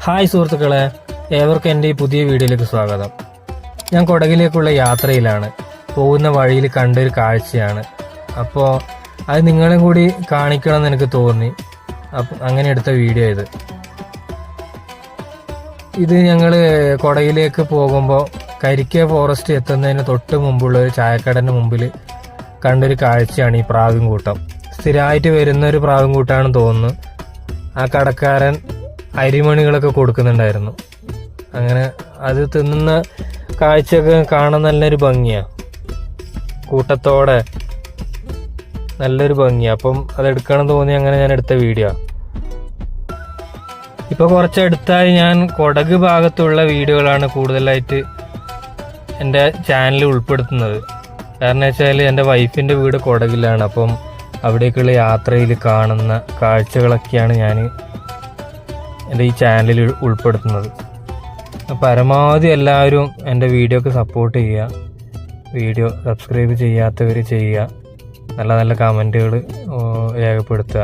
Hi സുഹൃത്തുക്കളെ, ഏവർക്കും എൻ്റെ ഈ പുതിയ വീഡിയോയിലേക്ക് സ്വാഗതം. ഞാൻ കൊടകിലേക്കുള്ള യാത്രയിലാണ്. പോകുന്ന വഴിയിൽ കണ്ടൊരു കാഴ്ചയാണ്. അപ്പോൾ അത് നിങ്ങളെയും കൂടി കാണിക്കണമെന്ന് എനിക്ക് തോന്നി. അപ്പം അങ്ങനെ എടുത്ത വീഡിയോ ഇത് ഞങ്ങൾ കൊടകിലേക്ക് പോകുമ്പോൾ കരിക്ക ഫോറസ്റ്റ് എത്തുന്നതിന് തൊട്ട് മുമ്പുള്ള ഒരു ചായക്കടൻ്റെ മുമ്പിൽ കണ്ടൊരു കാഴ്ചയാണ് ഈ പ്രാവും കൂട്ടം. സ്ഥിരമായിട്ട് വരുന്ന ഒരു പ്രാവും കൂട്ടാണെന്ന് തോന്നുന്നു. ആ കടക്കാരൻ അരിമണികളൊക്കെ കൊടുക്കുന്നുണ്ടായിരുന്നു. അങ്ങനെ അത് തിന്നുന്ന കാഴ്ചയൊക്കെ കാണാൻ നല്ലൊരു ഭംഗിയാണ്. കൂട്ടത്തോടെ നല്ലൊരു ഭംഗിയാണ്. അപ്പം അതെടുക്കണം തോന്നി അങ്ങനെ ഞാൻ എടുത്ത വീഡിയോ. ഇപ്പോൾ കുറച്ചടുത്തായി ഞാൻ കൊടക് ഭാഗത്തുള്ള വീഡിയോകളാണ് കൂടുതലായിട്ട് എൻ്റെ ചാനലിൽ ഉൾപ്പെടുത്തുന്നത്. കാരണം വെച്ചാൽ എൻ്റെ വൈഫിൻ്റെ വീട് കൊടകിലാണ്. അപ്പം അവിടേക്കുള്ള യാത്രയിൽ കാണുന്ന കാഴ്ചകളൊക്കെയാണ് ഞാൻ എൻ്റെ ഈ ചാനലിൽ ഉൾപ്പെടുത്തുന്നത്. പരമാവധി എല്ലാവരും എൻ്റെ വീഡിയോക്ക് സപ്പോർട്ട് ചെയ്യുക. വീഡിയോ സബ്സ്ക്രൈബ് ചെയ്യാത്തവർ ചെയ്യുക. നല്ല നല്ല കമൻറ്റുകൾ രേഖപ്പെടുത്തുക.